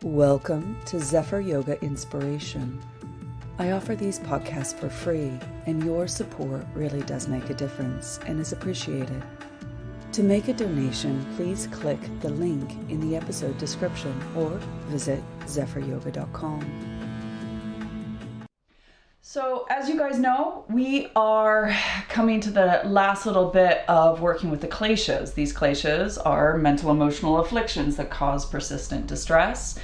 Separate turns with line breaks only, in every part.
Welcome to Zephyr Yoga Inspiration. I offer these podcasts for free, and your support really does make a difference and is appreciated. To make a donation, please click the link in the episode description or visit zephyryoga.com. So as you guys know, we are coming to the last little bit of working with the Kleshas. These Kleshas are mental emotional afflictions that cause persistent distress,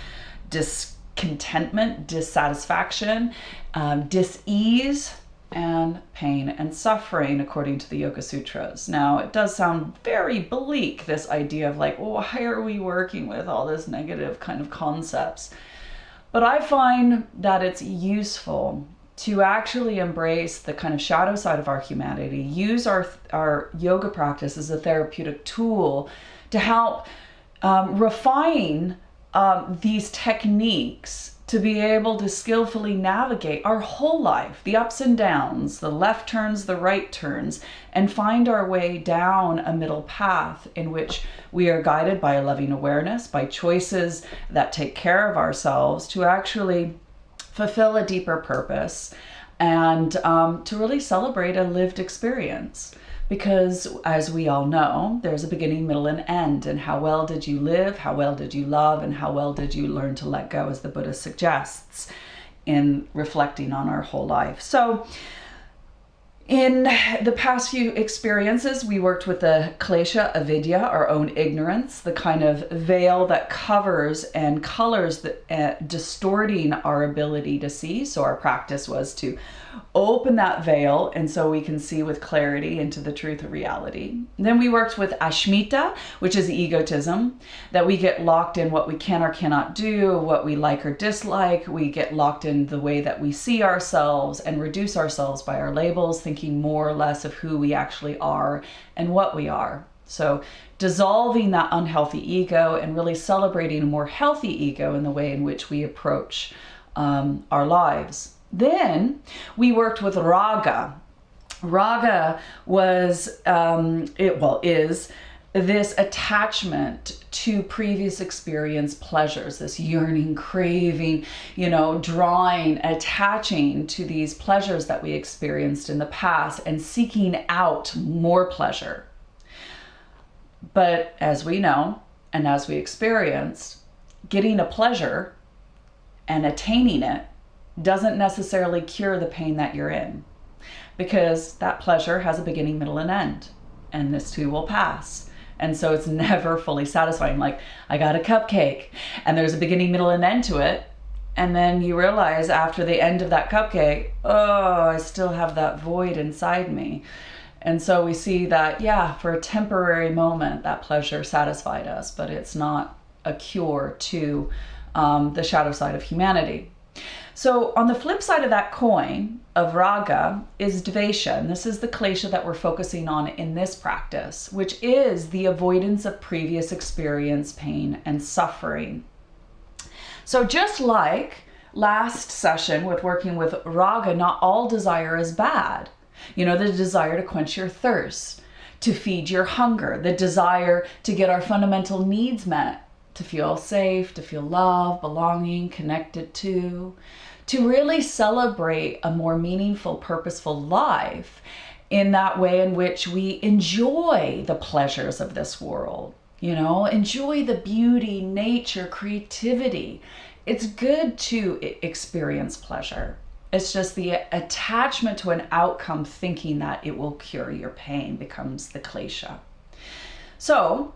discontentment, dissatisfaction, dis-ease, and pain and suffering, according to the Yoga Sutras. Now, it does sound very bleak, this idea of like, well, why are we working with all this negative kind of concepts? But I find that it's useful to actually embrace the kind of shadow side of our humanity, use our yoga practice as a therapeutic tool to help refine these techniques to be able to skillfully navigate our whole life, the ups and downs, the left turns, the right turns, and find our way down a middle path in which we are guided by a loving awareness, by choices that take care of ourselves to actually fulfill a deeper purpose and to really celebrate a lived experience. Because as we all know, there's a beginning, middle, and end. And how well did you live? How well did you love? And how well did you learn to let go, as the Buddha suggests in reflecting on our whole life? So in the past few experiences, we worked with the klesha, avidya, our own ignorance, the kind of veil that covers and colors, distorting our ability to see. So our practice was to open that veil, and so we can see with clarity into the truth of reality. And then we worked with ashmita, which is egotism, that we get locked in what we can or cannot do, what we like or dislike. We get locked in the way that we see ourselves and reduce ourselves by our labels, thinking more or less of who we actually are and what we are. So dissolving that unhealthy ego and really celebrating a more healthy ego in the way in which we approach our lives. Then we worked with raga. Raga was, is this attachment to previous experience pleasures, this yearning, craving, drawing, attaching to these pleasures that we experienced in the past and seeking out more pleasure. But as we know, and as we experienced, getting a pleasure and attaining it doesn't necessarily cure the pain that you're in, because that pleasure has a beginning, middle, and end, and this too will pass. And so it's never fully satisfying. Like, I got a cupcake and there's a beginning, middle, and end to it. And then you realize after the end of that cupcake, oh, I still have that void inside me. And so we see that, yeah, for a temporary moment, that pleasure satisfied us, but it's not a cure to the shadow side of humanity. So on the flip side of that coin of raga is Dvesa, and this is the klesha that we're focusing on in this practice, which is the avoidance of previous experience, pain, and suffering. So just like last session with working with raga, not all desire is bad. The desire to quench your thirst, to feed your hunger, the desire to get our fundamental needs met, to feel safe, to feel love, belonging, connected to really celebrate a more meaningful, purposeful life in that way in which we enjoy the pleasures of this world, enjoy the beauty, nature, creativity. It's good to experience pleasure. It's just the attachment to an outcome thinking that it will cure your pain becomes the klesha. So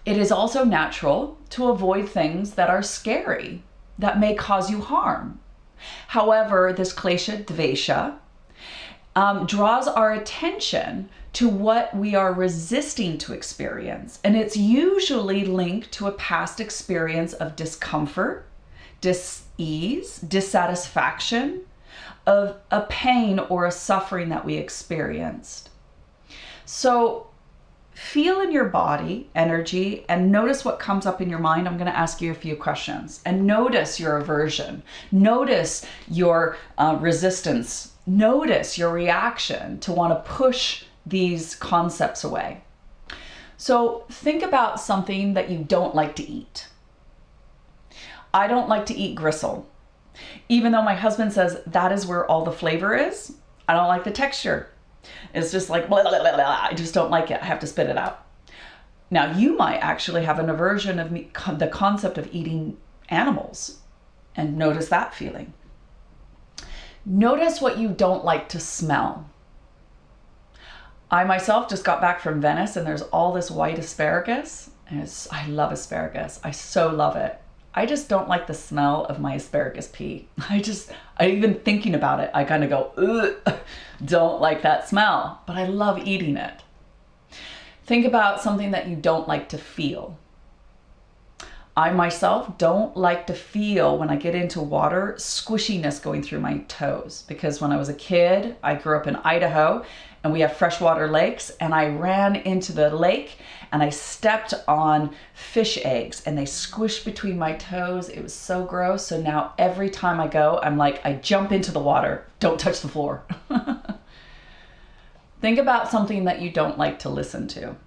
it is also natural to avoid things that are scary, that may cause you harm. However, this klesha, dvesa, draws our attention to what we are resisting to experience. And it's usually linked to a past experience of discomfort, dis-ease, dissatisfaction, of a pain or a suffering that we experienced. So feel in your body energy and notice what comes up in your mind. I'm going to ask you a few questions and notice your aversion. Notice your resistance. Notice your reaction to want to push these concepts away. So think about something that you don't like to eat. I don't like to eat gristle. Even though my husband says that is where all the flavor is, I don't like the texture. It's just like, blah, blah, blah, blah. I just don't like it. I have to spit it out. Now, you might actually have an aversion of the concept of eating animals, and notice that feeling. Notice what you don't like to smell. I myself just got back from Venice, and there's all this white asparagus. And I love asparagus. I so love it. I just don't like the smell of my asparagus pea. Even thinking about it, I kind of go, ugh, don't like that smell, but I love eating it. Think about something that you don't like to feel. I myself don't like to feel, when I get into water, squishiness going through my toes, because when I was a kid, I grew up in Idaho and we have freshwater lakes, and I ran into the lake and I stepped on fish eggs and they squished between my toes. It was so gross. So now every time I go, I'm like, I jump into the water, don't touch the floor. Think about something that you don't like to listen to.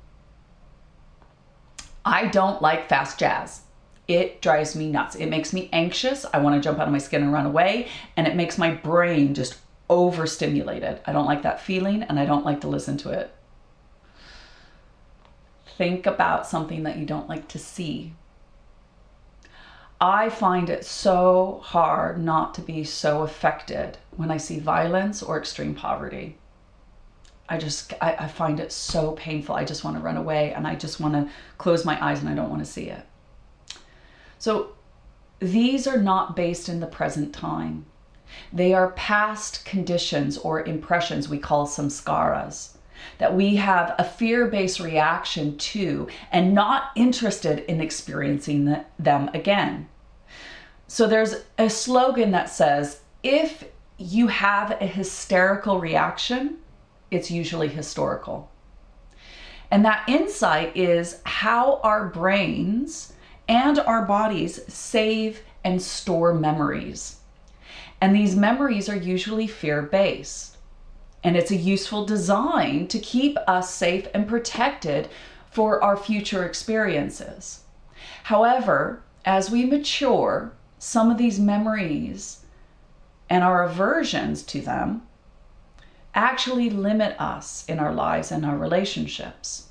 I don't like fast jazz. It drives me nuts. It makes me anxious. I want to jump out of my skin and run away. And it makes my brain just overstimulated. I don't like that feeling, and I don't like to listen to it. Think about something that you don't like to see. I find it so hard not to be so affected when I see violence or extreme poverty. I find it so painful. I just want to run away, and I just want to close my eyes, and I don't want to see it. So these are not based in the present time. They are past conditions or impressions we call samskaras, that we have a fear-based reaction to and not interested in experiencing them again. So there's a slogan that says, if you have a hysterical reaction, it's usually historical. And that insight is how our brains and our bodies save and store memories. And these memories are usually fear-based. And it's a useful design to keep us safe and protected for our future experiences. However, as we mature, some of these memories and our aversions to them actually limit us in our lives and our relationships.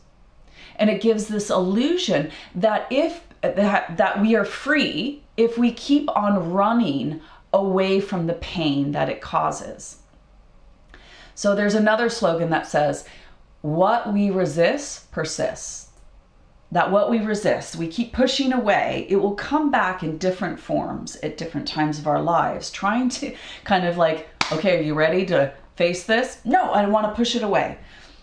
And it gives this illusion that that we are free if we keep on running away from the pain that it causes. So there's another slogan that says, what we resist persists. That what we resist, we keep pushing away, it will come back in different forms at different times of our lives, trying to kind of like, okay, are you ready to face this? No, I want to push it away.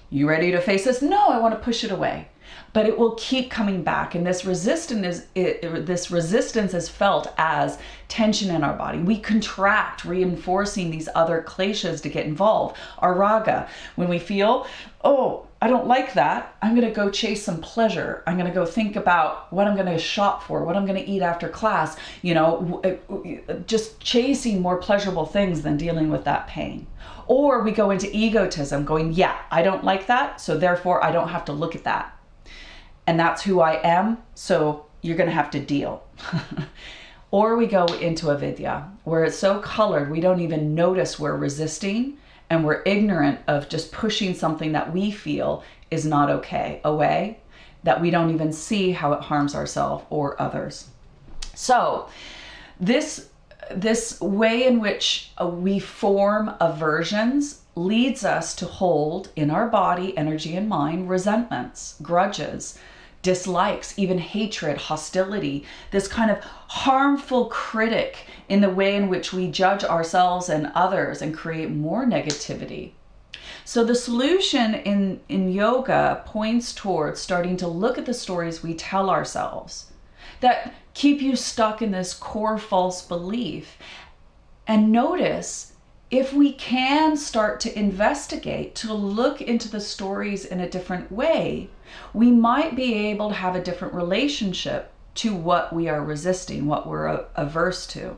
You ready to face this? No, I want to push it away. But it will keep coming back, and this resistance is felt as tension in our body. We contract, reinforcing these other kleshas to get involved. Our raga, when we feel, oh, I don't like that, I'm going to go chase some pleasure. I'm going to go think about what I'm going to shop for, what I'm going to eat after class, just chasing more pleasurable things than dealing with that pain. Or we go into egotism, going, yeah, I don't like that, so therefore I don't have to look at that. And that's who I am, so you're going to have to deal. Or we go into avidya, where it's so colored we don't even notice we're resisting, and we're ignorant of just pushing something that we feel is not okay away, that we don't even see how it harms ourselves or others. So this way in which we form aversions leads us to hold in our body, energy, and mind resentments, grudges, dislikes, even hatred, hostility, this kind of harmful critic in the way in which we judge ourselves and others and create more negativity. So the solution in yoga points towards starting to look at the stories we tell ourselves that keep you stuck in this core false belief, and notice if we can start to investigate, to look into the stories in a different way, we might be able to have a different relationship to what we are resisting, what we're averse to.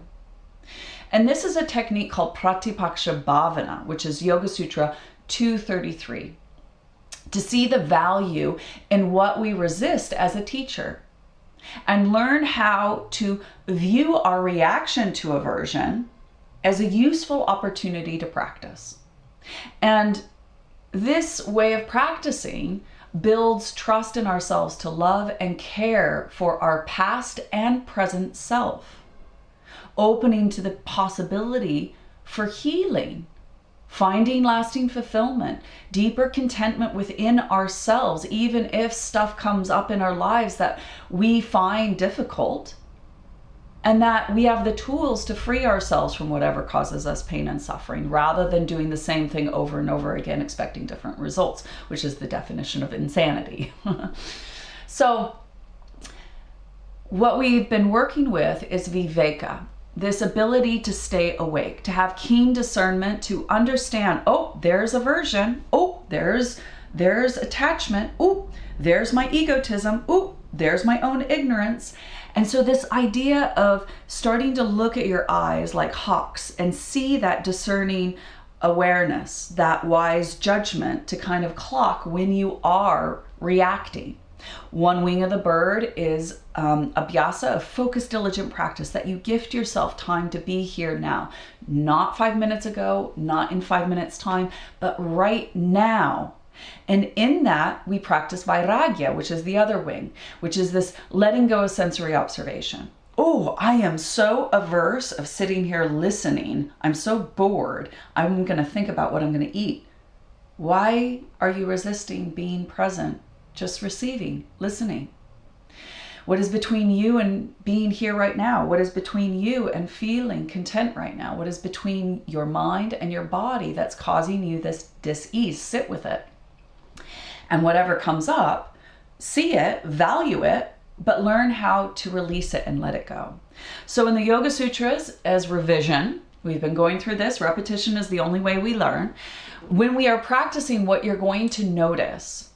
And this is a technique called Pratipaksha Bhavana, which is Yoga Sutra 233, to see the value in what we resist as a teacher. and learn how to view our reaction to aversion as a useful opportunity to practice. And this way of practicing builds trust in ourselves to love and care for our past and present self, opening to the possibility for healing, finding lasting fulfillment, deeper contentment within ourselves, even if stuff comes up in our lives that we find difficult, and that we have the tools to free ourselves from whatever causes us pain and suffering, rather than doing the same thing over and over again, expecting different results, which is the definition of insanity. So what we've been working with is viveka, this ability to stay awake, to have keen discernment, to understand, oh, there's aversion, oh, there's attachment, oh, there's my egotism, oh, there's my own ignorance. And so this idea of starting to look at your eyes like hawks and see that discerning awareness, that wise judgment to kind of clock when you are reacting. One wing of the bird is abhyasa, a focused, diligent practice that you gift yourself time to be here now. Not 5 minutes ago, not in 5 minutes time, but right now. And in that, we practice vairagya, which is the other wing, which is this letting go of sensory observation. Oh, I am so averse of sitting here listening. I'm so bored. I'm going to think about what I'm going to eat. Why are you resisting being present, just receiving, listening? What is between you and being here right now? What is between you and feeling content right now? What is between your mind and your body that's causing you this dis-ease? Sit with it. And whatever comes up, see it, value it, but learn how to release it and let it go. So in the Yoga Sutras, as revision, we've been going through this, repetition is the only way we learn. When we are practicing, what you're going to notice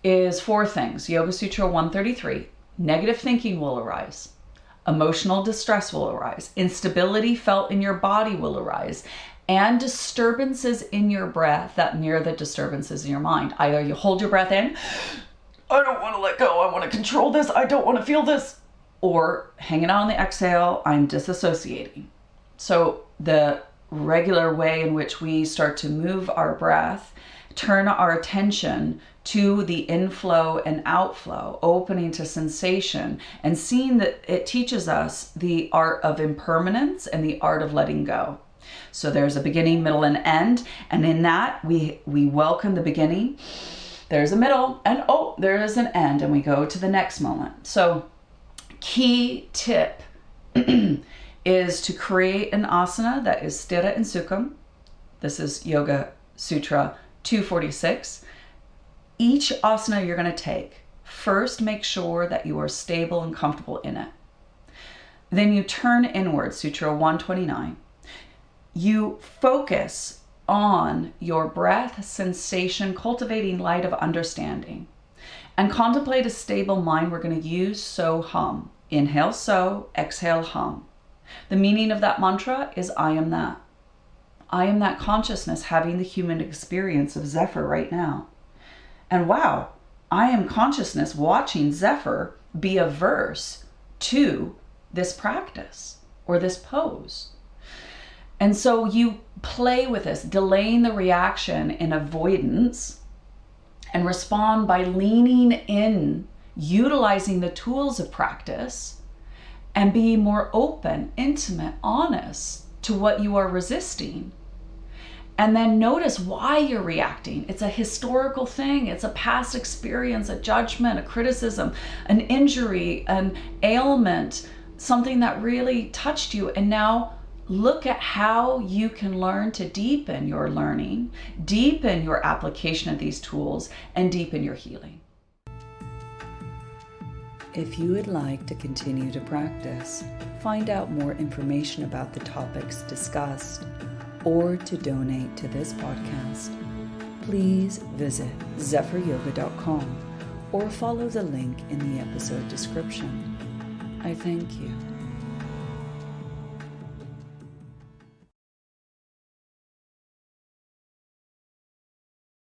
is 4 things. Yoga Sutra 133, negative thinking will arise. Emotional distress will arise. Instability felt in your body will arise. And disturbances in your breath that mirror the disturbances in your mind. Either you hold your breath in, I don't want to let go, I want to control this, I don't want to feel this. Or hanging out on the exhale, I'm disassociating. So the regular way in which we start to move our breath, turn our attention to the inflow and outflow, opening to sensation, and seeing that it teaches us the art of impermanence and the art of letting go. So there's a beginning, middle, and end. And in that, we welcome the beginning. There's a middle, and oh, there is an end. And we go to the next moment. So key tip is to create an asana that is sthira and sukham. This is Yoga Sutra 246. Each asana you're going to take, first make sure that you are stable and comfortable in it. Then you turn inward, Sutra 129. You focus on your breath, sensation, cultivating light of understanding, and contemplate a stable mind. We're going to use so hum. Inhale so, exhale hum. The meaning of that mantra is I am that. I am that consciousness having the human experience of Zephyr right now. And wow, I am consciousness watching Zephyr be averse to this practice or this pose. And so you play with this, delaying the reaction in avoidance, and respond by leaning in, utilizing the tools of practice, and be more open, intimate, honest to what you are resisting. And then notice why you're reacting. It's a historical thing. It's a past experience, a judgment, a criticism, an injury, an ailment, something that really touched you. And now look at how you can learn to deepen your learning, deepen your application of these tools, and deepen your healing.
If you would like to continue to practice, find out more information about the topics discussed, or to donate to this podcast, please visit zephyryoga.com or follow the link in the episode description. I thank you.